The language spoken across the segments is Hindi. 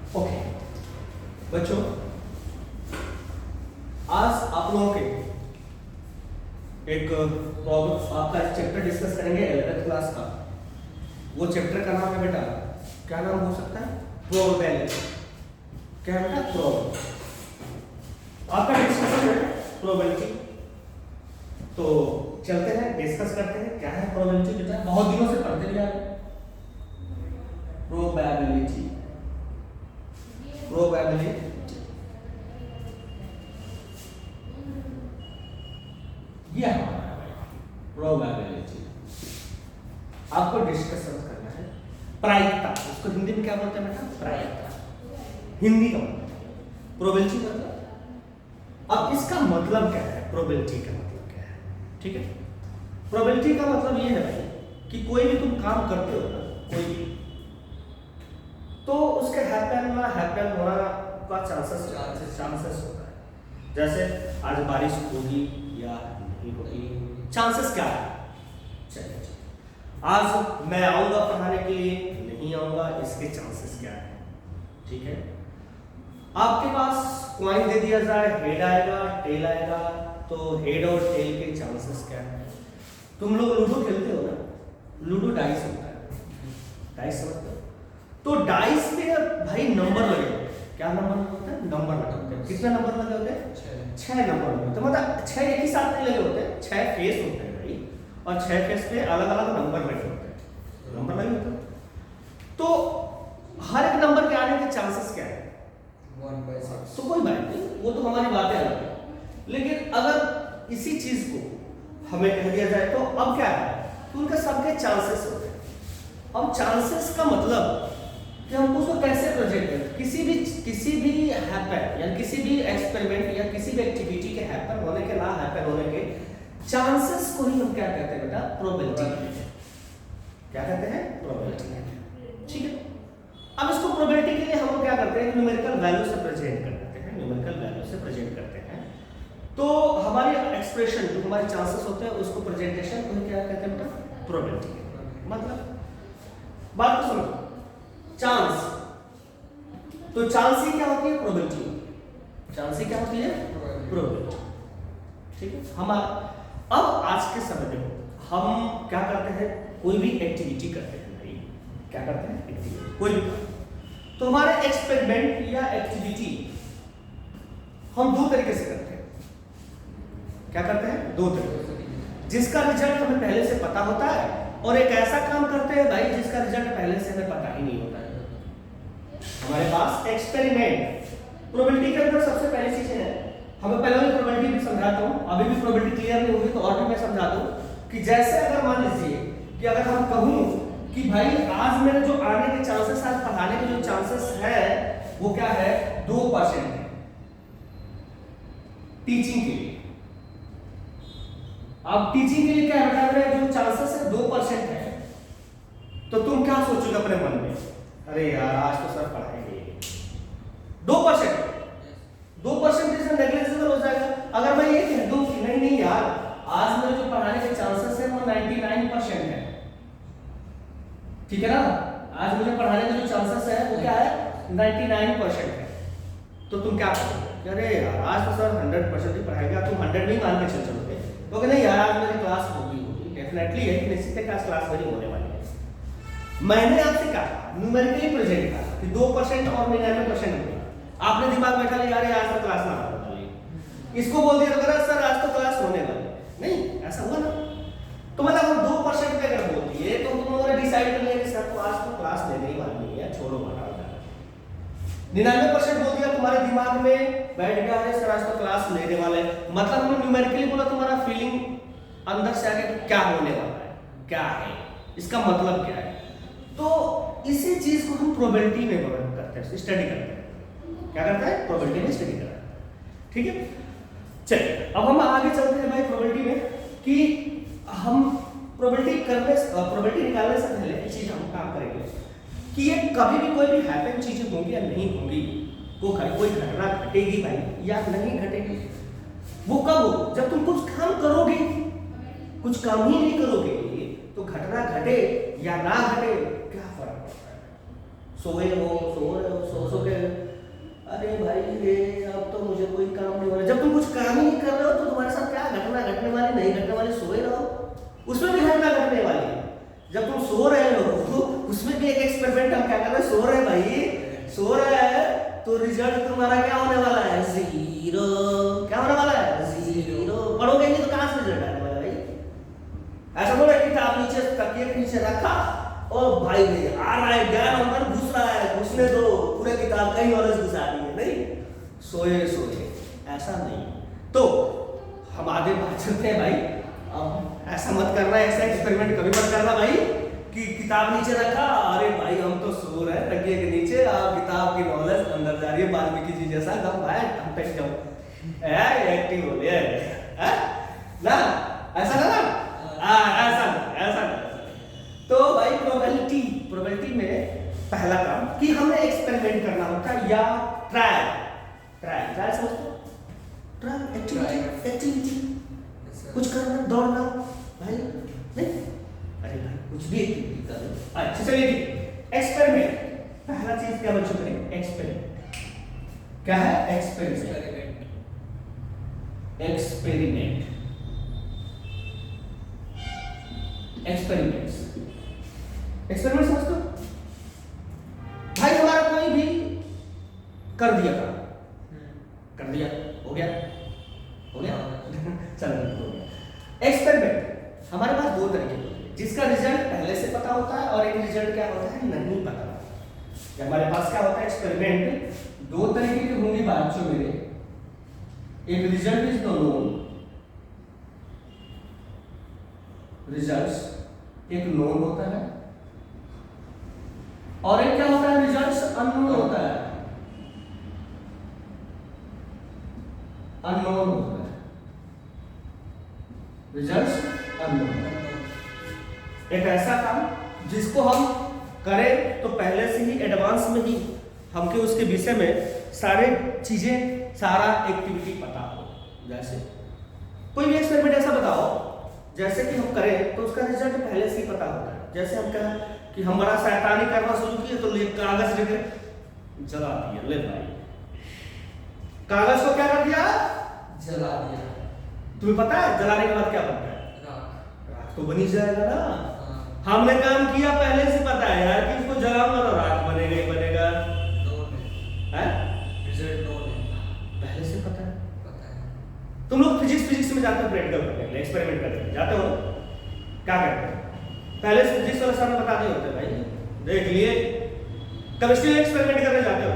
ओके बच्चों, आज आप लोगों के एक प्रॉब्लम आपका चैप्टर डिस्कस करेंगे 11th क्लास का। वो चैप्टर का नाम है बेटा, क्या नाम हो सकता है? प्रोबेबिलिटी। क्या है बेटा? प्रोबेबिलिटी। आपका डिस्कशन है प्रोबेबिलिटी। तो चलते हैं, डिस्कस करते हैं क्या है प्रोबेबिलिटी। बेटा बहुत दिनों से पढ़ते भी आ रहे हैं। प्रोबेबिलिटी, प्रोबेबिलिटी ये हमारा प्रोबेबिलिटी। आपको डिस्कशन करना है प्रायिकता। उसको हिंदी में क्या बोलते हैं बेटा? प्रायिकता। हिंदी का मतलब प्रोबेबिलिटी मतलब। अब इसका मतलब क्या है? प्रोबेबिलिटी का मतलब क्या है? ठीक है, प्रोबेबिलिटी का मतलब ये है भाई कि कोई भी तुम काम करते हो ना, कोई भी, तो उसके हैपन ना हैपन होना का चांसेस होता है। जैसे आज बारिश होगी या नहीं होगी, चांसेस क्या है? चलिए, आज मैं आऊंगा पढ़ाने के लिए, नहीं आऊंगा, इसके चांसेस क्या है? ठीक है, आपके पास कॉइन दे दिया जाए, हेड आएगा टेल आएगा, तो हेड और टेल के चांसेस क्या है? तुम लोग लूडो खेलते हो ना, लूडो डाइस होता है, डाइस समझते हो? तो डाइस पे भाई नंबर लगे होते हैं। क्या नंबर लगे होते हैं? नंबर लगे होते हैं। कितने नंबर लगे होते हैं? 6 नंबर लगे होते हैं। मतलब 6 एक ही साथ नहीं लगे होते हैं, 6 फेस होते हैं भाई, और 6 फेस पे अलग अलग नंबर लगे होते हैं। नंबर लगे होते हैं, तो हर एक नंबर के आने के चांसेस क्या है? 1/6। तो कोई बात नहीं, वो तो हमारी बातें अलग है। लेकिन अगर इसी चीज को हमें कह दिया जाए तो अब क्या है कि उनके सबके चांसेस होते हैं। अब चांसेस का मतलब कि हम उसको कैसे प्रोजेक्ट करें? किसी भी हैपन या किसी भी एक्सपेरिमेंट या किसी भी एक्टिविटी के हैपन होने के ना हैपन होने के चांसेस को ही हम क्या कहते हैं बेटा? प्रोबेबिलिटी। क्या कहते हैं? प्रोबेबिलिटी। ठीक है, अब इसको प्रोबेबिलिटी के लिए हम क्या करते हैं? न्यूमेरिकल वैल्यू से प्रेजेंट कर देते हैं। न्यूमेरिकल वैल्यू से प्रेजेंट करते हैं, तो हमारी एक्सप्रेशन जो हमारे चांसेस होते हैं उसको प्रेजेंटेशन को क्या कहते हैं बेटा? प्रोबेबिलिटी। मतलब बात को समझो, चांस, तो चांस ही क्या होती है? प्रोबेबिलिटी। चांस ही क्या होती है? प्रोबेबिलिटी। ठीक है, हम अब आज के समय में हम क्या करते हैं? कोई भी एक्टिविटी करते हैं भाई, क्या करते हैं? एक्टिविटी कोई भी, तो हमारे एक्सपेरिमेंट या एक्टिविटी हम दो तरीके से करते हैं। क्या करते हैं? दो तरीके से, जिसका रिजल्ट हमें पहले से पता होता है, और एक ऐसा काम करते हैं भाई जिसका रिजल्ट पहले से हमें पता ही नहीं होता है। हमारे पास एक्सपेरिमेंट, प्रोबेबिलिटी के अंदर सबसे पहली चीज है, हमें पहले भी प्रोबेबिलिटी भी समझाता हूं, अभी भी प्रोबेबिलिटी क्लियर नहीं होगी तो और भी मैं समझाता हूं कि जैसे अगर मान लीजिए कि अगर हम कहूं कि भाई आज मेरे जो आने के चांसेस, आज पढ़ाने के जो चांसेस है वो क्या है? 2% है टीचिंग के लिए। अब टीचिंग के लिए क्या है बेटा? जो चांसेस है 2% है, तो तुम क्या सोचोगे अपने मन में? अरे यार आज तो सर पढ़ाएंगे 2%, 2% से नेग्लिजिबल हो जाएगा। अगर मैं ये कह दूं कि नहीं नहीं यार आज मेरे जो पढ़ाने के चांसेस है वो 99% है, ठीक है ना, आज मुझे पढ़ाने के जो चांसेस है वो क्या है? 99% है, तो तुम क्या करोगे? अरे यार आज तो सर 100% ही पढ़ाएगा, तुम 100 नहीं मान के चल चलोगे, तो नहीं यार आज मेरी क्लास होगी, डेफिनेटली है कि निश्चित है क्लास मेरी होने वाली है। मैंने आपसे कहा न्यूमेरिकली प्रेजेंट करा कि 2% और 99% होगा, आपने दिमाग बैठा लिया यार आज तो क्लास ना होने वाली, इसको बोल दिया तो सर आज तो क्लास होने वाली नहीं, ऐसा हुआ ना? तो मतलब हम 2% पे अगर बोल दिए तो तुम लोगों ने डिसाइड कर लिया कि सर तो आज तो क्लास लेने ही वाली नहीं है, छोड़ो हटाओ। 99% बोल दिया, तुम्हारे दिमाग में बैठ गया है सर आज तो क्लास लेने वाले, मतलब हमने न्यूमेरिकली बोला, तुम्हारा फीलिंग अंदर से आ गया कि क्या होने वाला है, क्या है इसका मतलब क्या है। तो इसी चीज को हम प्रोबेबिलिटी में करते हैं, स्टडी करते हैं। क्या करते हैं? प्रोबेबिलिटी में स्टडी करते हैं। ठीक है, चलिए अब हम आगे चलते हैं भाई प्रोबेबिलिटी में, कि हम प्रोबेबिलिटी निकालने से पहले एक चीज हम काम करेंगे कि ये कभी भी कोई भी हैपन चीजें होंगी या नहीं होंगी, कोई घटना घटेगी भाई या नहीं घटेगी, वो कब हो? जब तुम कुछ काम करोगे, कुछ काम ही नहीं करोगे तो घटना घटे या ना घटे क्या फर्क पड़ता है? सोए हो, सो रहे हो, सो के तो रिजल्ट तुम्हारा क्या होने वाला है? 0। क्या होने वाला है? 0। पढ़ोगे नहीं तो कहां से रिजल्ट आने वाला भाई? ऐसा बोला किताब नीचे तकिए के नीचे रखा और भाई आ रहा है ज्ञान अंदर घुस रहा है, घुसने दो, पूरे किताब का ही नॉलेज घुसा दी है। नहीं, सोए सोए, ऐसा नहीं। तो हम आगे बात करते हैं भाई। अब ऐसा मत करना, ऐसा एक्सपेरिमेंट कभी मत करना भाई कि किताब नीचे रखा, अरे भाई हम तो सो रहे हैं तकिए के नीचे, आप किताब की नॉलेज अंदर जा रही है वाल्मीकि जी जैसा दम भाई हम पे जाओ एक्टिव हो गया ना, ऐसा ना ऐसा तो भाई प्रोबेबिलिटी में पहला काम कि हमें एक्सपेरिमेंट करना होता है या ट्रायल समझते हो? ट्रायल एक्टिविटी कुछ करना, दौड़ना भाई, नहीं अरे भाई कुछ भी एक्टिविटी कर लो। अच्छा चलिए एक्सपेरिमेंट, पहला चीज क्या बच्चों करें? एक्सपेरिमेंट। क्या है? एक्सपेरिमेंट। एक्सपेरिमेंट समझते हो भाई? हमारा कोई भी कर दिया काम, कर दिया, हो गया चलो हो गया। एक्सपेरिमेंट हमारे पास दो तरीके होते हैं, जिसका रिजल्ट पहले से पता होता है और एक रिजल्ट क्या होता है नहीं पता होता। हमारे पास क्या होता है? एक्सपेरिमेंट दो तरीके के होंगे बच्चों मेरे। एक रिजल्ट इज नोन, रिजल्ट एक नोन होता है, और एक क्या होता है? रिजल्ट अननोन होता है। अननोन होता है रिजल्ट अननोन। एक ऐसा काम जिसको हम करें तो पहले से ही एडवांस में ही हमके उसके विषय में सारे चीजें, सारा एक्टिविटी पता हो। जैसे कोई भी एक्सपेरिमेंट ऐसा बताओ जैसे कि हम करें तो उसका रिजल्ट पहले से ही पता होता है। जैसे हम कहें कि हम बड़ा शैतानी करना शुरू किए तो ले कागज लेके जला दिया, ले भाई कागज को क्या कर दिया? जला दिया। तुम्हें पता है जलाने के बाद क्या बनता है? राख तो बनी जाएगा ना। हमने काम किया पहले से पता है यार कि इसको जलाऊंगा तो राख बनेगा ही बनेगा। पहले से पता है। तुम लोग फिजिक्स में जाते हो प्रैक्टिकल करने, एक्सपेरिमेंट करने जाते हो, क्या करते हो? पहले से फिजिक्स वाले सर ने बता दिए होते भाई, देख लिए। केमिस्ट्री में एक्सपेरिमेंट करने जाते हो,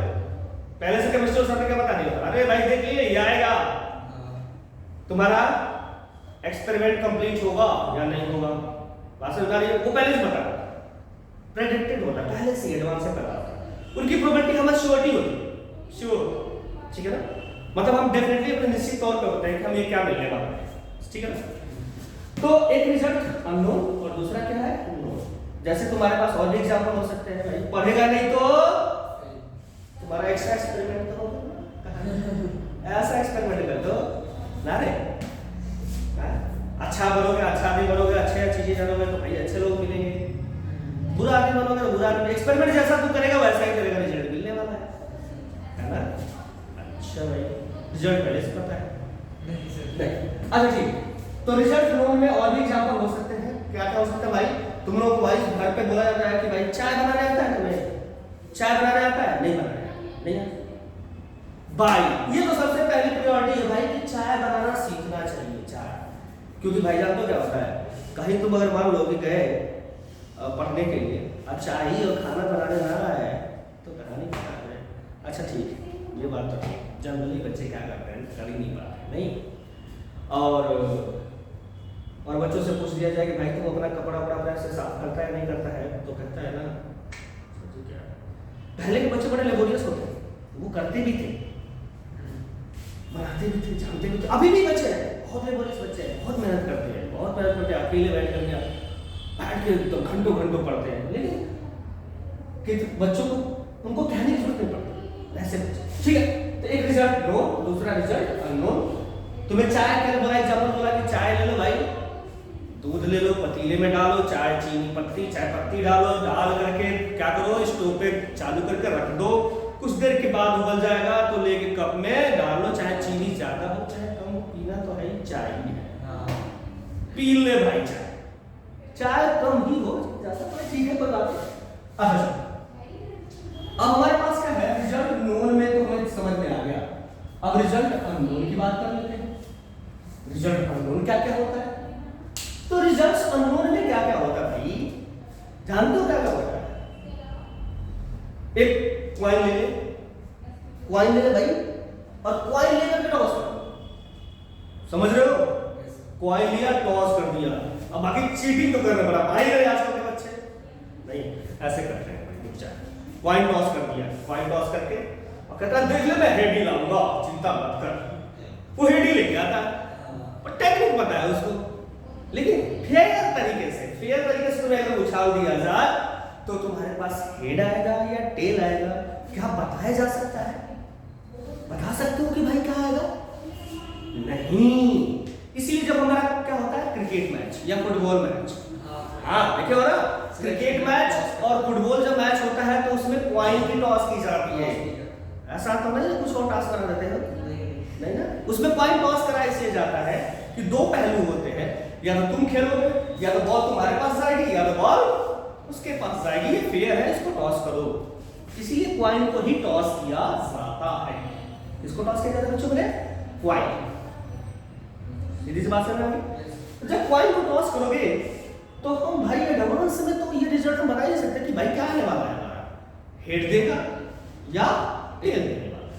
पहले से केमिस्ट्री सर ने क्या बता दिया? अरे भाई देख लिए ये आएगा, तुम्हारा एक्सपेरिमेंट कंप्लीट होगा या नहीं होगा, बात समझ आ रही है? वो पहले से बता, प्रेडिक्टेड होता है, पहले से एडवांस से पता होता है। उनकी प्रोबेबिलिटी हमें श्योरिटी होती है, श्योर, ठीक है ना? मतलब हम डेफिनेटली अपने निश्चित तौर पे होते हैं कि हम ये क्या मिलने वाला है, ठीक है ना? तो एक रिजल्ट अननोन और दूसरा क्या है? नोन। जैसे तुम्हारे पास और भी एग्जांपल हो सकते हैं भाई, पढ़ेगा नहीं तो तुम्हारा एक्स्ट्रा एक्सपेरिमेंट तो होगा, ऐसा एक्सपेरिमेंट कर दो ना रे। अच्छा बनोगे, अच्छा आदमी बनोगे, अच्छे चीजें जानोगे तो भाई अच्छे लोग मिलेंगे, बुरा आदमी बनोगे तो बुरा आदमी। एक्सपेरिमेंट जैसा तू करेगा वैसा ही करेगा, रिजल्ट मिलने वाला है ना? अच्छा भाई रिजल्ट पहले से पता है नहीं? अच्छा ठीक। तो रिजल्ट नोन में और भी एग्जांपल हो सकते हैं। क्या क्या हो सकता है भाई? तुम लोग को भाई घर पे बोला जाता है कि भाई चाय बनाने आता है तुम्हें? चाय बनाने आता है? नहीं बनाने नहीं आता भाई। ये तो सबसे पहली प्रायोरिटी है भाई कि चाय बनाना सीखना चाहिए। चाय, क्योंकि भाई जान तो क्या होता है, कहीं तुम अगर मान लो कि गए पढ़ने के लिए, अब चाय ही और खाना बनाने ना आए तो कहानी क्या है? अच्छा ठीक है, ये बात तो ठीक। जनरली बच्चे क्या करते हैं, कर ही नहीं पाते नहीं। और बच्चों से पूछ दिया जाए कि भाई तुम अपना कपड़ा वपड़ा से साफ करता है नहीं करता है, तो कहता है ना पहले के बच्चे बड़े लेबोरियस होते हैं, वो करते भी थे, बनाते भी थे, जानते भी थे। अभी भी बच्चे हैं, बहुत लेबोरियस बच्चे हैं, बहुत मेहनत करते हैं, बहुत मेहनत करते हैं, अकेले बैठ के तो घंटों घंटों पढ़ते हैं। लेकिन कि बच्चों को उनको कहने की जरूरत नहीं पड़ती, ऐसे बच्चे, ठीक है? तो एक रिजल्ट नो, दूसरा रिजल्ट अननोन। तुम्हें चाय के बोला, एग्जाम्पल बोला कि चाय ले लो भाई, दूध ले लो, पतीले में डालो, चाय चीनी पत्ती, चाय पत्ती डालो, डाल करके क्या करो, स्टोव पे चालू करके रख दो, कुछ देर के बाद उबल जाएगा तो लेके कप में डाल लो। चाहे चीनी ज्यादा हो चाहे कम, पीना तो है चाय ही है, पी ले भाई चाय, चाय कम ही हो ज्यादा तो ठीक है, कोई बात नहीं। अब हमारे पास क्या है, रिजल्ट नोन में तो अब रिजल्ट अननोन की बात कर लेते हैं। रिजल्ट अननोन क्या क्या होता है? तो रिजल्ट अननोन में क्या क्या होता है भाई, जानते हो क्या क्या होता है? एक कॉइन ले ले, कॉइन ले ले भाई, और कॉइन लेकर के टॉस कर, समझ रहे हो? कॉइन लिया, टॉस कर दिया। अब बाकी चीटिंग तो करना पड़ा, भाई गए आजकल के बच्चे नहीं ऐसे करते हैं। कॉइन टॉस कर दिया, कॉइन टॉस करके और कहता है देख ले मैं हेड ही लाऊंगा, चिंता मत कर। वो हेड ही लेके आता है और टेक्निक पता है उसको, लेकिन फेयर तरीके से तुम्हें अगर उछाल दिया जाए तो तुम्हारे पास हेड आएगा या टेल आएगा, क्या बताया जा सकता है? बता सकते हो कि भाई क्या आएगा? नहीं। इसीलिए जब हमारा क्या होता है क्रिकेट मैच या फुटबॉल मैच, हाँ देखे हो ना, क्रिकेट मैच और फुटबॉल जब मैच होता है तो उसमें कॉइन की टॉस की जाती है। ऐसा तो नहीं कुछ और टॉस करा देते हो, नहीं ना, उसमें कॉइन टॉस करा इसलिए जाता है कि दो पहलू होते हैं, या तो तुम खेलोगे, या तो बॉल तुम्हारे पास जाएगी, या तो बॉल उसके पास जाएगी। ये फेयर है, इसको टॉस करो, इसीलिए कॉइन को ही टॉस किया जाता है। इसको टॉस किया जाता है बच्चों, बोले कॉइन। सीधी सी बात समझ में आ गई? जब कॉइन को टॉस करोगे तो हम भाई एडवांस में तो ये रिजल्ट हम बता ही सकते कि भाई क्या आने वाला है हमारा, हेड देगा या टेल देने वाला,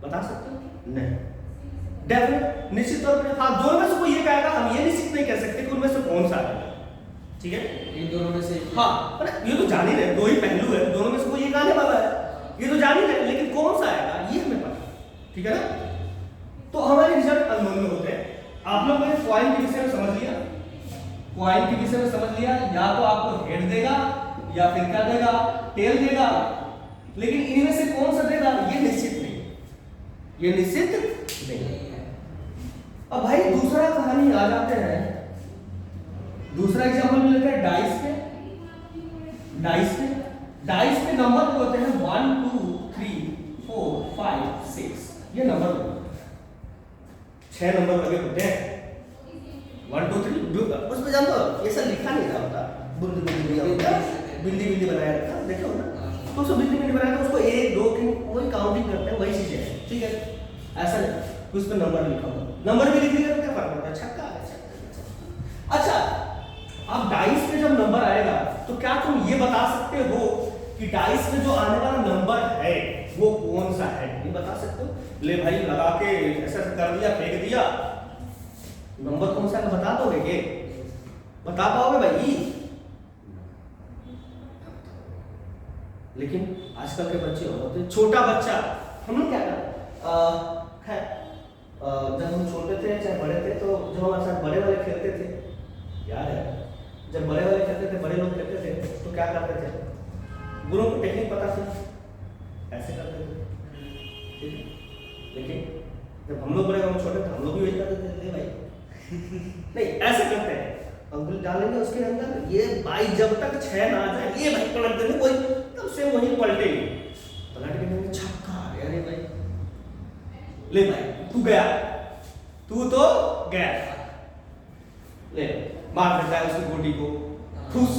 बता सकते हो? नहीं, डेफिनेट निश्चित तौर पे हाँ, दोनों में से कोई एक आएगा, हम ये निश्चित नहीं कह सकते कि उनमें से कौन सा आएगा, ठीक है? इन दोनों में से हाँ, पर ये तो जान ही रहे, दो ही पहलू है, दोनों में से कोई एक आने वाला है, ये तो जान ही रहे, लेकिन कौन सा आएगा ये हमें पता, ठीक है ना? तो हमारे रिजल्ट अननोन में होते हैं। आप लोगों ने कॉइन के विषय में समझ लिया, कॉइन के विषय में समझ लिया, या तो आपको हेड देगा या फिर क्या देगा, टेल देगा, लेकिन इनमें से कौन सा देगा ये निश्चित नहीं, ये निश्चित नहीं। अब भाई दूसरा कहानी आ जाते हैं, दूसरा एग्जांपल लेते हैं डाइस पे। डाइस पे नंबर होते हैं 1 2 3 4 5 6, ये नंबर होते हैं, 6 नंबर लगे होते हैं, 1 2 3। उसमें जानते हो ये सब लिखा नहीं रहा होता, बिल्ली बनाया रहता, देखो ना, तो उसको बिल्ली बनाया था, उसको 1 2 3 वही काउंटिंग करते हैं, वही चीजें हैं, ठीक है? ऐसा नहीं उस पर नंबर लिखा हुआ, नंबर भी लिख लिया तो क्या फर्क पड़ता है, छक्का है। अच्छा, अब डाइस पे जब नंबर आएगा तो क्या तुम ये बता सकते हो कि डाइस में जो आने वाला नंबर है वो कौन सा है? ये बता सकते हो? ले भाई लगा के ऐसा कर दिया, फेंक दिया, नंबर कौन सा है बता दोगे? ये बता पाओगे भाई? लेकिन आजकल के बच्चे होते, छोटा बच्चा, हम लोग क्या कर जब हम छोटे थे चाहे बड़े थे, तो जब हमारे साथ बड़े वाले खेलते थे, याद है जब बड़े वाले खेलते थे, बड़े लोग खेलते थे, तो क्या करते थे? गुरुओं को टेक्निक पता थी, ऐसे करते थे, ठीक है? लेकिन जब हम लोग बड़े हम छोटे थे, हम लोग भी वही करते थे भाई नहीं ऐसे करते हैं, अंगुली डालेंगे उसके अंदर, ये भाई जब तक 6 ना आ जाए ये भाई पलट देंगे, कोई तब से वही पलटेगी, पलट के छक्का, अरे भाई ले भाई तू गया, तू तो गया, ले मार देता है उसकी गोटी को, ठूस।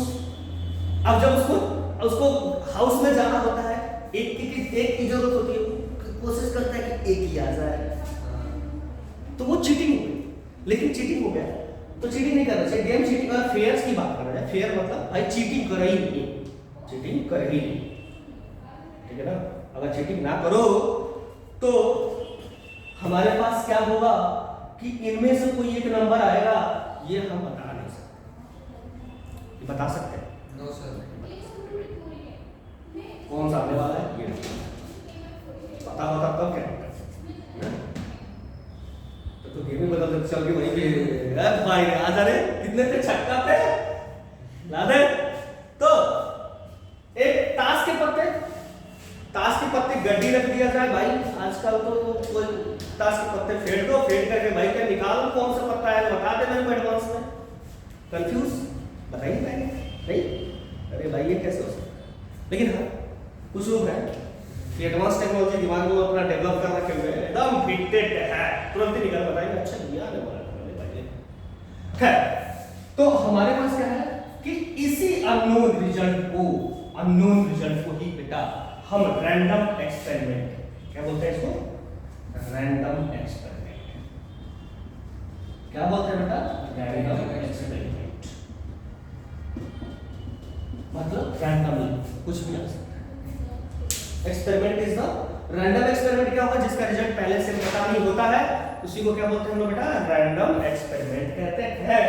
अब जब उसको हाउस में जाना होता है, एक की जरूरत होती है, कोशिश करता है कि एक ही आ जाए, तो वो चीटिंग हो गई। लेकिन चीटिंग हो गया तो चीटिंग नहीं करना चाहिए, गेम चीटिंग और फेयर्स की बात कर रहे हैं, फेयर मतलब भाई चीटिंग कर ही नहीं, चीटिंग कर ही नहीं, ठीक है ना? अगर चीटिंग ना करो तो हमारे पास क्या होगा कि इनमें से कोई एक नंबर आएगा, ये हम बता नहीं सकते, ये बता सकते हैं? No sir. कौन सा आने वाला है ये पता होता तब क्या होता, तो गेम ही बदल दे, चल के वहीं पे भाई आ जा रे, कितने थे छक्का पे ला दे। तो एक ताश के पत्ते गड्डी रख दिया जाए भाई, आजकल तो कोई ताश के पत्ते फेंट दो, फेंट करके भाई क्या निकालो कौन सा पत्ता है, बता दे मेरे को एडवांस में, कंफ्यूज बता ही नहीं नहीं, अरे भाई ये कैसे हो सकता? लेकिन हाँ कुछ लोग हैं कि एडवांस टेक्नोलॉजी दिमाग में अपना डेवलप कर रखे हुए हैं, एकदम फिटेड है, तुरंत ही निकाल बताएंगे, अच्छा दिया ने बोला भाई है। तो हमारे पास क्या है कि इसी अननोन रिजल्ट को ही बेटा हम रैंडम एक्सपेरिमेंट क्या बोलते हैं इसको? Random experiment. क्या बोलते हैं बेटा? Random experiment. मतलब रैंडमली कुछ भी आ सकता है। Experiment is the random experiment. क्या होगा? जिसका रिजल्ट पहले से पता नहीं होता है उसी को क्या बोलते हैं हम लोग बेटा? रैंडम एक्सपेरिमेंट कहते हैं।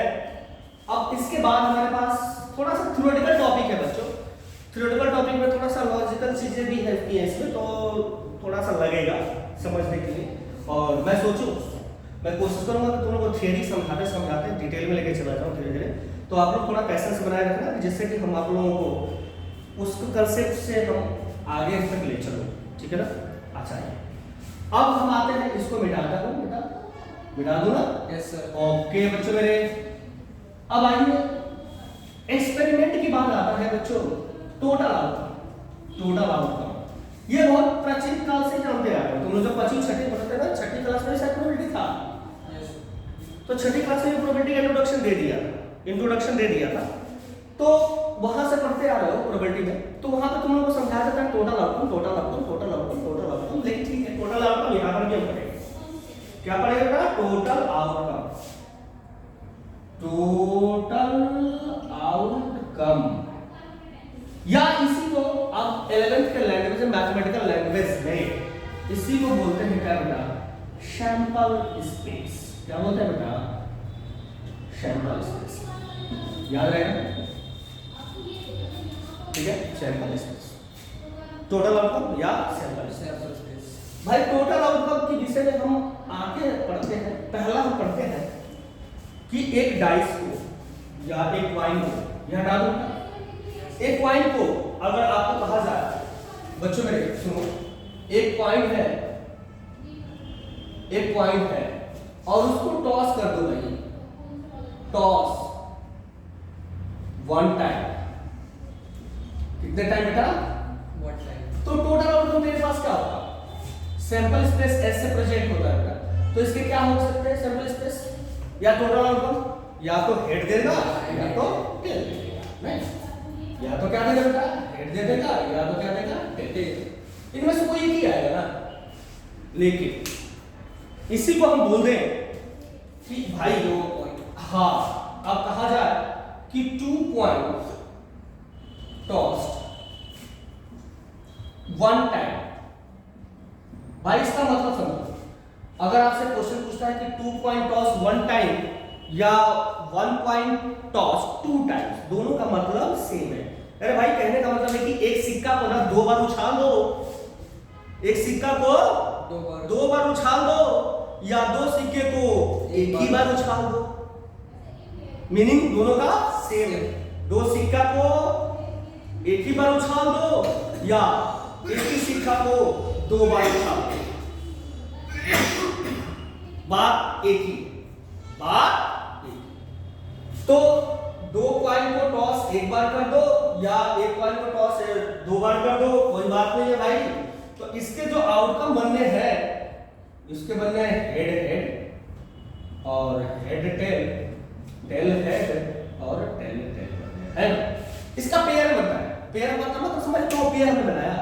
अब इसके बाद हमारे पास थोड़ा सा थ्योरेटिकल टॉपिक है बच्चों। थ्योरेटिकल टॉपिक में थोड़ा सा लॉजिकल चीजें भी है इसमें, तो थोड़ा सा लगेगा समझने के लिए। और मैं सोचूं, मैं कोशिश करूंगा कि तुम लोग को थियरी समझाते डिटेल में लेके चला जाऊं धीरे धीरे। तो आप लोग थोड़ा पैसेंस बनाए रखना जिससे कि हम आप लोगों को उस कंसेप्ट से हम आगे तक ले चलो, ठीक है ना? अच्छा है। अब हम आते हैं, इसको मिटाता हूं बेटा, मिटा दूं ना? Yes sir. ओके बच्चों मेरे, अब आइए एक्सपेरिमेंट की बात आता है बच्चों टोटल आउटकम। टोटल आउटकम ये बहुत प्राचीन काल से जानते आ रहे हो तुम लोग। जब 25 छठी पढ़ते ना, छठी क्लास में शायद प्रोबेबिलिटी था, तो छठी क्लास में प्रोबेबिलिटी का इंट्रोडक्शन दे दिया था। तो वहां से पढ़ते आ रहे हो प्रोबेबिलिटी में, तो वहां पे तुम लोगों को समझाया जाता है total outcome, total outcome, total outcome, total outcome. लेकिन ठीक है, टोटल आउटकम यहां पर क्या पड़ेगा? क्या पड़ेगा? Total outcome. टोटल आउटकम, या इसी को आप 11th के लैंग्वेज में, मैथमेटिकल लैंग्वेज में इसी को बोलते हैं क्या बेटा? Sample space. क्या बोलते हैं बेटा? Sample space. याद रहेगा, ठीक है? सैंपल स्पेस, टोटल आउटकम या सैंपल स्पेस। भाई टोटल आउटकम के विषय में हम आगे पढ़ते हैं। पहला हम पढ़ते हैं कि एक डाइस को या एक वाइन को, यह डालूं, एक कॉइन को अगर आपको कहा जाए, बच्चों मेरे सुनो, एक कॉइन है और उसको टॉस कर दो भाई, टॉस 1 टाइम। कितने टाइम बेटा? 1 टाइम। तो टोटल आउटकम मेरे पास क्या होगा? सैंपल स्पेस ऐसे प्रेजेंट होता है बेटा। तो इसके क्या हो सकते हैं सैंपल स्पेस या टोटल आउटकम? या तो हेड देगा या तो टेल देगा, नहीं, या तो क्या देगा बेटा? हेड दे देगा या तो क्या देगा? टेल। इनमें से कोई एक ही आएगा ना। लेकिन इसी को हम बोल दें कि भाई हाँ, अब कहा जाए कि 2 पॉइंट टॉस्ड 1 टाइम। भाई इसका मतलब समझो, अगर आपसे क्वेश्चन पूछता है कि 2 पॉइंट टॉस 1 टाइम या 1 पॉइंट टॉस 2 टाइम्स, दोनों का मतलब सेम है। अरे भाई कहने का मतलब है कि एक सिक्का को ना 2 बार उछाल दो, एक सिक्का को 2 बार उछाल दो, या 2 सिक्के को एक ही बार उछाल दो, मीनिंग दोनों का सेम है। 2 सिक्का को एक ही बार उछाल दो या एक ही सिक्का को 2 बार उछाल दो, बात एक ही, बात एक। तो 2 कॉइन को टॉस 1 बार कर दो या 1 कॉइन को टॉस 2 बार कर दो, कोई बात नहीं है भाई। तो इसके जो आउटकम बनने हैं, इसके बनने हैं हेड हेड और हेड टेल, टेल हेड और टेल टेल बनने हैं। इसका पेयर बनता है। पेयर मतलब समझ तो पेयर हमने बनाया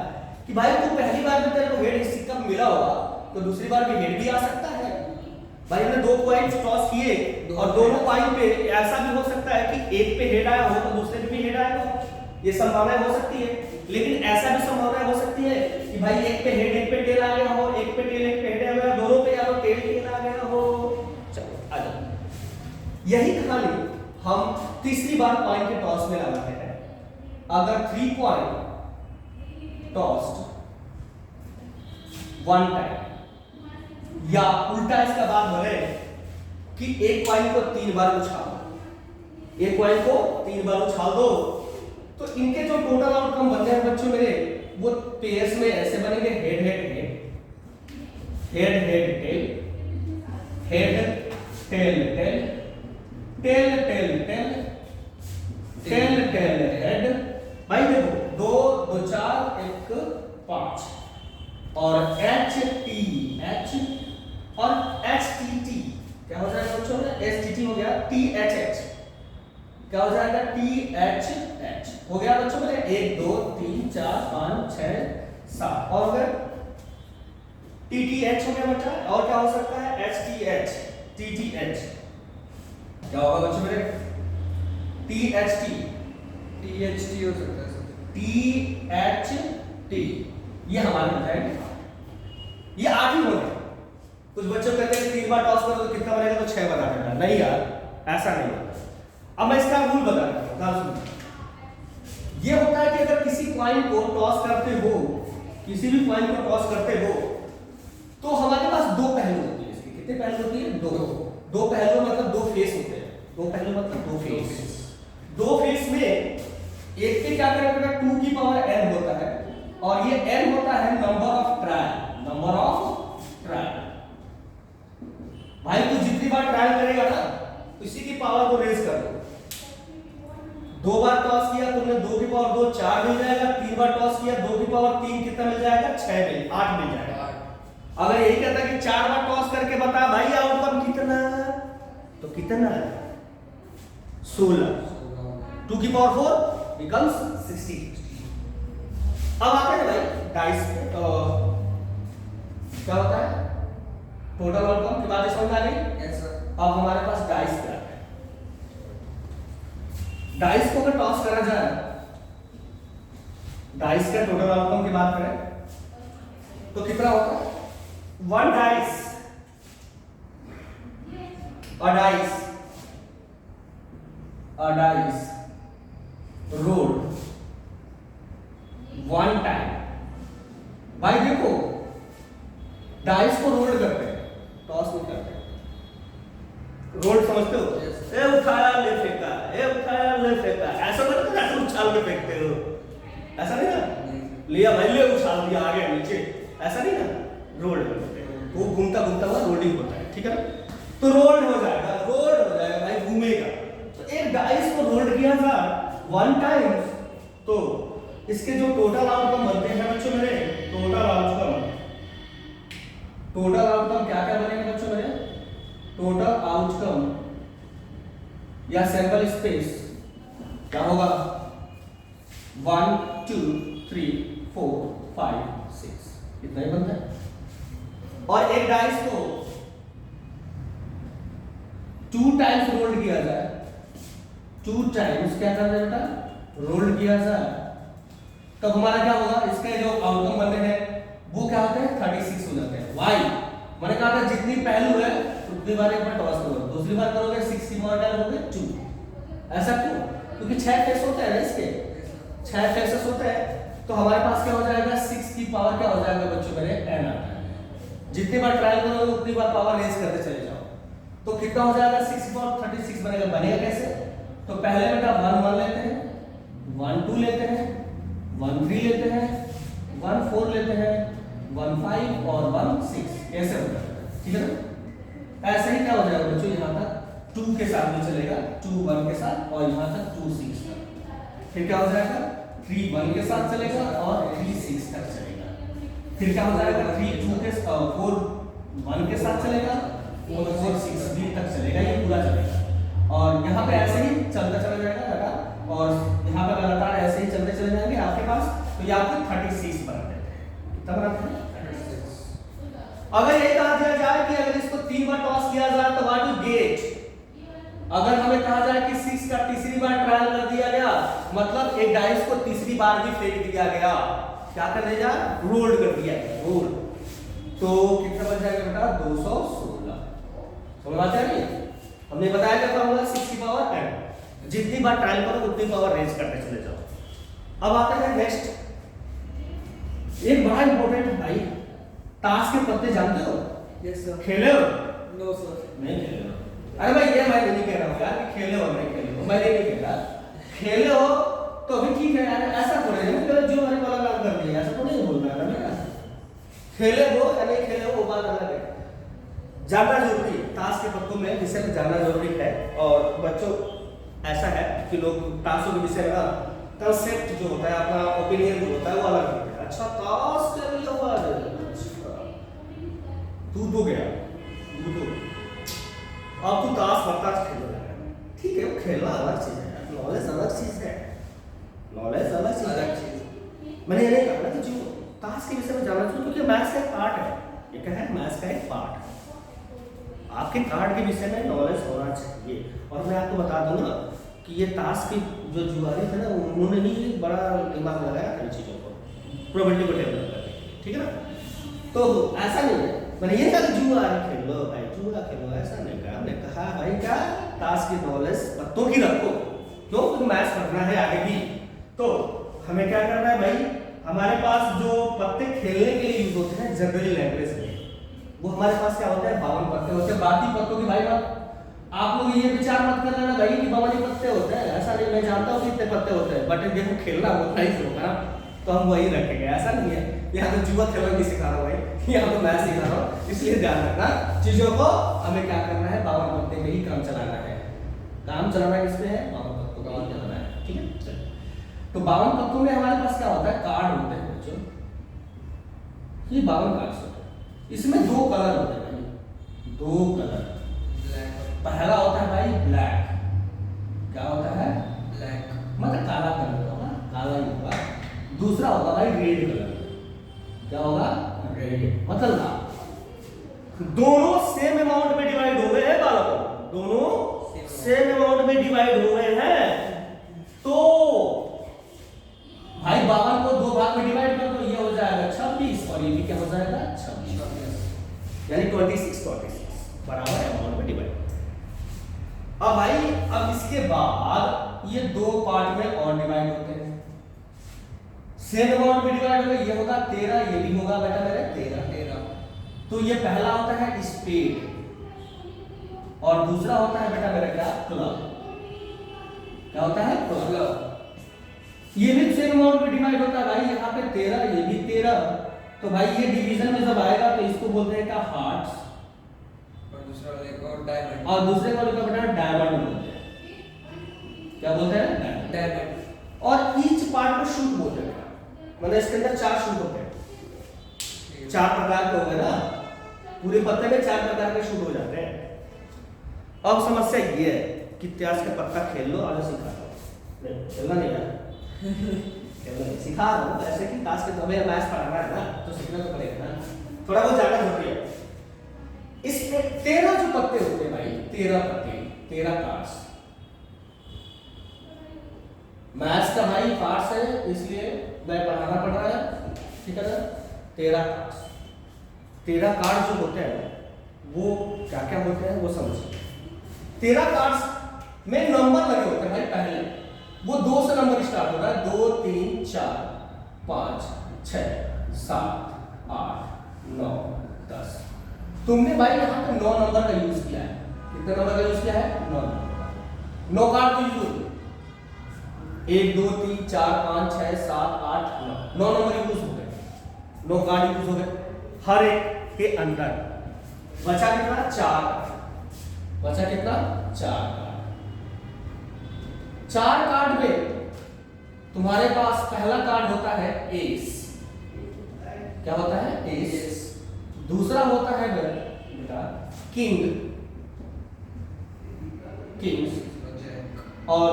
कि भाई तू पहली बार में तेरे को हेड सिक्का मिला होगा तो दूसरी बार भी हेड भी आ सकता है। भाई हमने 2 कॉइन्स टॉस किए और दोनों कॉइन पे ऐसा भी हो सकता है कि एक पे हेड आया हो तो दूसरे पे भी हेड आया हो, ये संभावना हो सकती है। लेकिन ऐसा भी संभावना हो सकती है कि भाई एक पे हेड एक पे टेल आ गया हो, एक पे टेल एक पे हेड आ गया, दोनों पे या तो टेल टेल आ गया हो। चलो आ जाओ, यही कहानी हम तीसरी बार कॉइन के टॉस में लगाते हैं। अगर 3 कॉइन टॉस्ड 1 टाइम, या उल्टा इसका बात बोले कि एक कॉइन को 3 बार उछाल, एक कॉइन को 3 बार उछाल दो, तो इनके जो टोटल आउटकम बनते हैं बच्चों मेरे, वो पेयर्स में ऐसे बनेंगे head head head, head head tail, head tail tail, tail tail tail, tail tail head. भाई देखो 2 2 4 1 5 और एच टी एच और एच टी टी क्या हो जाएगा बच्चों में? एच टी टी हो गया, टी एच एच क्या हो जाएगा? टी एच एच हो गया बच्चों में। 1 2 3 4 5 6 7 और अगर TTH हो गया बच्चा, और क्या हो सकता है HTH, TTH, क्या होगा बच्चों मेरे THT, THT हो सकता है सर। THT, ये हमारे बताएंगे, ये 8 ही होंगे। कुछ बच्चों कहते हैं 3 बार टॉस करो तो कितना बनेगा, तो 6 बना देना, नहीं यार ऐसा नहीं होता। अब मैं इसका रूल बता रहा हूँ, ये होता है कि अगर किसी कॉइन को टॉस करते हो, किसी भी कॉइन को टॉस करते हो, तो हमारे पास दो पहलू होते हैं। इसके कितने पहलू होते हैं? दो पहलू मतलब दो फेस होते हैं। दो पहलू मतलब दो फेस। दो फेस में एक पे क्या करेगा, 2 की पावर n होता है, और ये n होता है number of trial, number of trial. भाई तू जितनी बार ट्रायल करेगा ना, इसी की पावर को रेज कर दो। 2 बार टॉस किया तुमने, 2 की पावर 2 4 मिल जाएगा। 3 बार टॉस किया, 2 की पावर 3 कितना मिल जाएगा, 6 मिल 8 मिल जाएगा। अगर यही कहता कि 4 बार टॉस करके बता भाई आउटकम कितना, तो कितना है 16, 2 की पावर 4 becomes 16। अब आते हैं भाई डाइस पे, तो क्या होता है टोटल आउटकम की बात समझ आ गई। Yes sir. अब हमारे पास डाइस क्या है, डाइस को अगर टॉस करा जाए, डाइस का टोटल आउटकम की बात करें तो कितना होता है, 1 dice, a dice rolled 1 time। भाई देखो डाइस को रोल करते हैं, टॉस नहीं करते। रोल समझते हो? Yes। ए उठाया ले फेंका, ए उठाया ले फेंका, ऐसा नहीं ना, ऐसे उछाल के फेंकते हो, ऐसा नहीं ना, लिया भाई ले उछाल दिया आगे नीचे, ऐसा नहीं ना, रोल करते हैं। वो घूमता घूमता हुआ रोलिंग होता है, ठीक है ना। तो रोल्ड हो जाएगा, रोल्ड हो जाएगा भाई, घूमेगा। तो एक डाइस को रोल्ड किया था 1 टाइम, तो इसके जो टोटल आउटकम बनते हैं बच्चों मेरे, टोटल आउटकम क्या क्या बनेगा बच्चों मेरे, टोटल आउटकम या सैंपल स्पेस क्या होगा, 1 2 3 4 5 6, इतना ही बनता है। और एक डाइस को 2 टाइम्स रोल्ड किया जाए, 2 टाइम्स क्या करना है बेटा, रोल्ड किया जाए, तब हमारा क्या होगा, इसके जो आउटकम बनते हैं वो क्या होते हैं 36 हो जाते हैं। वाई मैंने कहा था जितनी पहलू है उतनी बार एक बार टॉस करो, दूसरी बार करोगे 60 बार डालोगे 2। ऐसा क्यों? क्योंकि 6 फेस होते हैं ना, इसके 6 फेसेस होते हैं, तो हमारे पास क्या हो जाएगा, 6 की पावर क्या हो जाएगा बच्चों मेरे, n आता है। जितनी बार ट्रायल करोगे उतनी बार पावर रेज करते चले जाओ, तो कितना हो जाएगा 6 की पावर 36 बनेगा। बनेगा कैसे, तो पहले बेटा 1 1 लेते हैं, 1 2 लेते हैं, 1 3 लेते हैं, 1 4 लेते हैं, 1 5 और 1 6, ऐसे होता है, ठीक है ना। ऐसे ही क्या हो जाएगा बच्चों, यहाँ तक 2 के साथ भी चलेगा, 2 1 के साथ, और यहाँ तक 2 6 तक। फिर क्या हो जाएगा, 3 1 के साथ चलेगा और 3 6 तक चलेगा। फिर क्या हो जाएगा, 3 2 के 4 1 के साथ चलेगा और 4 6 3 तक चलेगा, ये पूरा चलेगा। और यहाँ पे ऐसे ही चलता चला जाएगा बेटा, और यहाँ पे लगातार ऐसे ही चलते चले जाएंगे आपके पास, तो ये आपको 36 बना देते हैं। कितना बनाते हैं, 36। अगर ये कहा दिया जाए कि अगर इसको 3 बार टॉस किया जाए तो व्हाट यू गेट, अगर हमें कहा जाए कि 6 का तीसरी बार ट्रायल कर दिया गया, मतलब एक डाइस को तीसरी बार भी फेंक दिया गया, क्या कर दिया, रोल्ड कर दिया गया, रोल, तो कितना बच जाएगा बेटा, 216। समझ आ रही है? हमने बताया क्या फॉर्मूला, 6 की पावर n, जितनी बार ट्रायल करो उतनी पावर रेज करते चले जाओ। अब आता है नेक्स्ट, एक बड़ा इंपॉर्टेंट है भाई, ताश के पत्ते जानते हो? Yes sir. खेले हो? No sir. नहीं खेले हो? अरे भाई ये मैं नहीं कह रहा हूँ यार कि खेले हो नहीं खेले हो, मैं ये नहीं कह रहा। खेले हो तो अभी ठीक है यार, ऐसा थोड़े है कि जो मैंने वाला काम कर दिया, ऐसा तो नहीं बोल रहा है ना। खेले हो या नहीं खेले हो वो बात अलग है, जानना जरूरी है, ताश के पत्तों में विषय में जानना जरूरी है। और बच्चों ऐसा है कि लोग ताशों के विषय में कंसेप्ट जो होता है, अपना ओपिनियन जो होता है वो अलग होता है। अच्छा ताश के लिए हुआ है, तू तो गया, तू तो अब तू ताश पत्ता खेलने लगा, ठीक है, वो खेलना अलग चीज है, नॉलेज अलग चीज है, नॉलेज अलग चीज है। मैंने ये नहीं कहा ना कि जो ताश के विषय में जानना चाहिए, क्योंकि मैथ्स का एक पार्ट है, ये क्या है, मैथ्स का एक पार्ट है। आपके कार्ड के विषय में नॉलेज होना चाहिए। और मैं आपको बता दूंगा कि ये ताश के जो जुआरी थे ना, उन्होंने भी बड़ा दिमाग लगाया था इन चीज़ों को, प्रोबेबिलिटी को डेवलप करने के लिए, ठीक है ना। तो ऐसा नहीं है, मैंने ये कहा कि जुआ खेल लो भाई, जुआ खेलो, ऐसा नहीं कहा। हमने कहा भाई क्या, ताश की नॉलेज पत्तों की रखो, क्यों, तो मैच पढ़ना है आगे भी। तो हमें क्या करना है भाई, हमारे पास जो पत्ते खेलने के लिए यूज होते हैं जनरली लैंग्वेज में, वो हमारे पास क्या होता है, 52 पत्ते होते हैं। बाकी पत्तों की भाई आप लोग ये विचार मत कर लेना भाई कि 52 पत्ते होते हैं, ऐसा नहीं। मैं जानता हूँ कितने पत्ते होते हैं, बट देखो खेलना होता ही होगा ना, तो हम वही रखेंगे, ऐसा नहीं है। यहाँ तो जुआ खेलना नहीं सिखा रहा हूँ भाई, यहाँ तो मैं सिखा रहा हूँ, इसलिए ध्यान रखना चीजों को। हमें क्या करना है, 52 पत्ते में ही काम चलाना है। काम चलाना किसमें है, 52 पत्तों का ही चलाना है, ठीक है। चलिए, तो 52 पत्तों में हमारे पास क्या होता है, कार्ड होते हैं बच्चों, ये 52 कार्ड्स होते हैं। इसमें 2 कलर होते हैं भाई, 2 कलर। पहला होता है भाई ब्लैक, क्या होता है, ब्लैक मतलब काला कलर होगा, काला ही होगा। दूसरा होगा भाई रेड कलर, क्या होगा, रेड, मतलब लाल। दोनों सेम अमाउंट में डिवाइड हो गए हैं बालकों, दोनों सेम अमाउंट में डिवाइड हो गए हैं। तो भाई 52 को 2 भाग में डिवाइड कर दो, ये हो जाएगा 26 और ये भी क्या हो जाएगा 26, यानी 26 बराबर अमाउंट में डिवाइड। अब भाई अब इसके बाद ये 2 पार्ट में और डिवाइड होते हैं, सेम अमाउंट में डिवाइड होगा, ये होगा 13, ये भी होगा बेटा मेरे 13। तो ये पहला होता है स्पेड और दूसरा होता है बेटा मेरा क्या, क्लब। क्या होता है, क्लब। ये भी सेम अमाउंट में डिवाइड होता है भाई, यहाँ पे 13, ये भी 13। तो भाई ये डिवीजन में जब आएगा तो इसको बोलते हैं क्या, हार्ट्स, डायमंड, और दूसरे वाले का बेटा डायमंड बोलते हैं। क्या बोलते हैं, डायमंड। और ईच पार्ट को शूट बोलते हैं, मतलब इसके अंदर 4 शूट होते हैं, 4 प्रकार के हो गए ना, पूरे पत्ते में 4 प्रकार के शूट हो जाते हैं। अब समस्या ये है कि त्यास का पत्ता खेल लो, आगे सिखा दो, खेलना नहीं है खेलना नहीं, सिखा रहा हूँ ऐसे कि ताश के, हमें मैच पढ़ाना है ना, तो सीखना तो पड़ेगा ना, थोड़ा बहुत जानना जरूरी है। इसमें 13 जो पत्ते होते हैं भाई, 13 पत्ते, 13 कार्ड्स। मैथ्स का भाई पार्ट्स है, इसलिए मैं पढ़ाना पड़ रहा है, ठीक है ना। 13 कार्ड्स, 13 कार्ड जो होते हैं वो क्या क्या होते हैं वो समझिए। 13 कार्ड्स में नंबर लगे होते हैं भाई, पहले वो 2 से नंबर स्टार्ट हो रहा है, 2 3 4 5 6 7 8 9 10। तुमने भाई यहाँ पे 9 नंबर का यूज किया है, कितने नंबर का यूज किया है, 9 नंबर। 9 कार्ड को यूज, 1 2 3 4 5 6 7 8 9 नंबर यूज हो गए, 9 कार्ड यूज हो गए। हर एक के अंदर बचा कितना, 4, बचा कितना, 4 कार्ड। 4 कार्ड में तुम्हारे पास पहला कार्ड होता है एस, क्या होता है, एस। दूसरा होता है बेटा किंग, किंग्स। और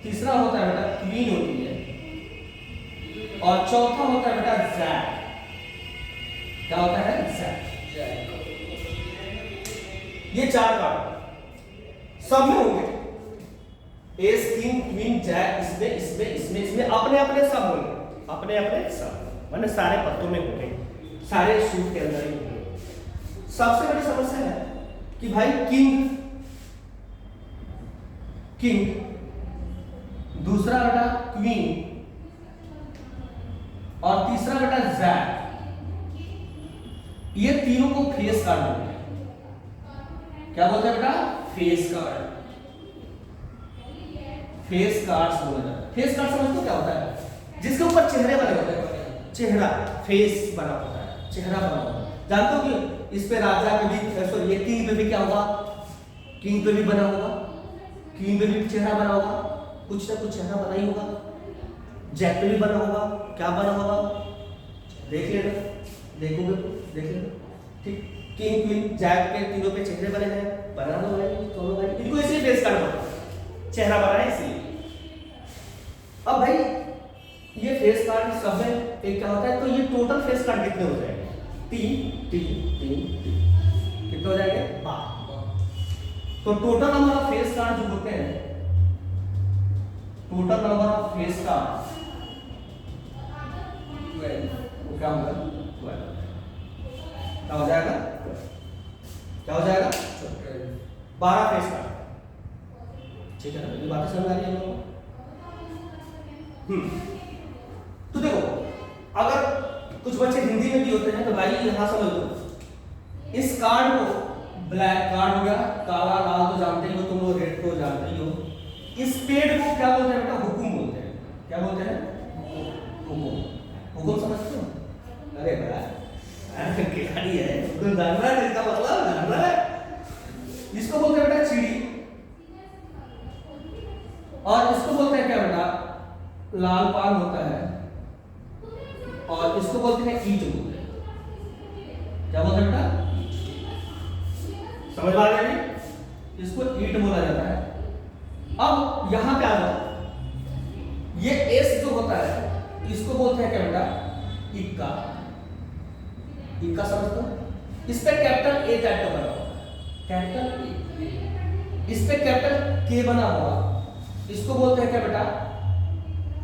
तीसरा होता है बेटा क्वीन होती है, और चौथा होता है बेटा जैक। क्या होता है, जैक। ये 4 कार्ड सब में होंगे, एस किंग क्वीन जैक, इसमें अपने अपने सब होंगे, अपने अपने सब, माने सारे पत्तों में होंगे, सारे सूट के अंदर ही होंगे। सबसे बड़ी समस्या है कि भाई किंग, दूसरा बेटा क्वीन, और तीसरा बेटा जैक, ये तीनों को फेस कार्ड बोलते हैं। क्या बोलते हैं बेटा, फेस कार्ड। फेस कार्ड्स बोला जाता है। फेस कार्ड समझते हो क्या होता है, जिसके ऊपर चेहरे बने होते हैं, चेहरा, फेस बना होता है, चेहरा बना होता है। जानते हो कि इस पे राजा पे भी, सॉरी ये किंग पे भी क्या होगा, किंग पे भी बना होगा, क्वीन पे भी चेहरा बना होगा, कुछ ना कुछ चेहरा बना ही होगा, जैक पे भी बना होगा, क्या बना होगा, देख लेना, देखोगे देख लेना, ठीक। किंग क्वीन जैक पे तीनों पे चेहरे बने हैं, बना दो भाई, दोनों भाई, इनको इसलिए फेस कार्ड बोलते हैं, चेहरा बना है इसलिए। अब भाई ये फेस कार्ड सब में एक क्या होता है, तो ये टोटल फेस कार्ड कितने हो जाएंगे, 3 कितने हो जाएंगे 12। तो total number of face card जो होते हैं, total number of face card 12 वो क्या होगा 12। क्या हो जाएगा, क्या हो जाएगा 12 फेस कार्ड। ठीक है ना, ये बातें समझ आ रही है हम लोगों को? तो देखो अगर कुछ बच्चे हिंदी में भी होते हैं तो भाई यहां समझ लो, इस कार्ड को ब्लैक कार्ड हो गया, काला लाल तो जानते ही हो तुम लोग, रेड तो जानते ही हो। इस पेड़ को क्या बोलते हैं बेटा, हुकुम बोलते हैं। क्या बोलते हैं, हुकुम। हुकुम समझते हो? अरे बड़ा खिलाड़ी है, हुकुम जान रहा है, इसका मतलब जान रहा है। इसको बोलते हैं बेटा चिड़ी, और इसको बोलते हैं क्या बेटा, लाल पान होता है, और इसको बोलते हैं ईंट बोलते हैं। क्या बोलते हैं बेटा, समझ आ रही है? इसको ईंट बोला जाता है। अब यहां पे आ जाओ, ये एस जो होता है इसको बोलते हैं क्या बेटा, इक्का। इक्का समझते हो? इस पे कैपिटल ए टाइप का बना हुआ है, कैपिटल ए। इस पे कैपिटल के बना हुआ, इसको बोलते हैं क्या बेटा,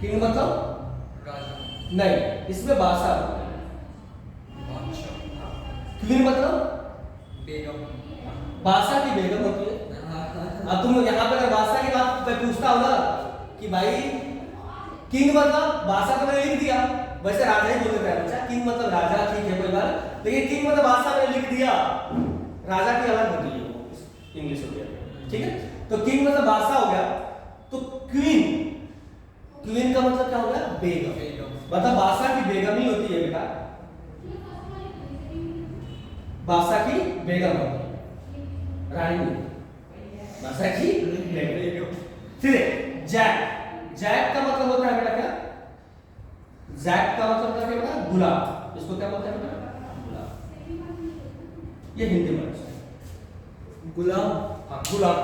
किंग मतलब राजा। नहीं, इसमें बादशाह बोलते हैं। बादशाह। क्वीन मतलब बेगम। बादशाह की बेगम होती है। अब तुम यहाँ पे अगर बादशाह की बात पे पूछता हो ना कि भाई किंग मतलब बादशाह, तो मैंने लिख दिया, वैसे राजा ही बोल देता है बच्चा, किंग मतलब राजा, ठीक है कोई बात, लेकिन किंग मतलब बादशाह मैंने लिख दिया, राजा की अलग होती है वो इंग्लिश होती है। ठीक है, तो किंग मतलब बादशाह हो गया, तो क्वीन, क्वीन का मतलब क्या हो गया, बेगम। मतलब बादशाह की बेगम ही होती है बेटा, बादशाह की बेगम होती है, रानी नहीं, बादशाह की बेगम। फिर जैक, जैक का मतलब होता है बेटा क्या, जैक का मतलब क्या है बेटा, गुलाब। इसको क्या बोलते हैं बेटा, गुलाब। ये हिंदी वर्ड है, गुलाम। हाँ गुलाब,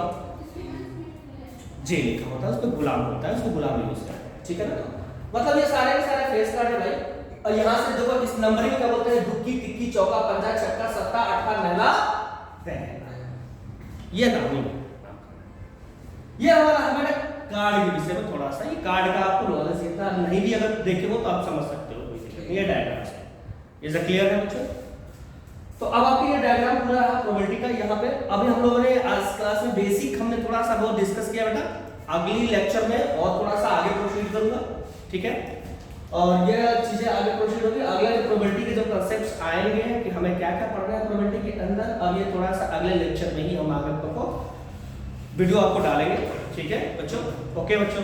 जे लिखा होता है उसको गुलाम होता है, उसको गुलाम यूज करते हैं। ठीक है ना, मतलब ये सारे के सारे फेस कार्ड है भाई। और यहाँ से देखो इस नंबरिंग क्या बोलते हैं, दुक्की, तिक्की, चौका, पंजा, छक्का, सत्ता, अट्ठा, नैना, ये नाम है। ये हमारा हमारे कार्ड के विषय में थोड़ा सा, ये कार्ड का आपको नॉलेज इतना नहीं भी अगर देखे हो तो आप समझ सकते हो। ये डायग्राम है, ये क्लियर है बच्चों? तो अब आपके ये डायग्राम पूरा है प्रोबेबिलिटी का। यहाँ पे अभी हम लोगों ने आज क्लास में बेसिक हमने थोड़ा सा बहुत डिस्कस किया बेटा, अगली लेक्चर में और थोड़ा सा आगे प्रोसीड करूंगा। ठीक है, और ये चीजें आगे प्रोसीड होगी, अगले प्रोबेबिलिटी के जो कांसेप्ट्स आएंगे कि हमें क्या क्या पढ़ना है प्रोबेबिलिटी के अंदर, अब ये थोड़ा सा अगले लेक्चर में ही हम आगे वीडियो आपको डालेंगे। ठीक है बच्चों, ओके बच्चों।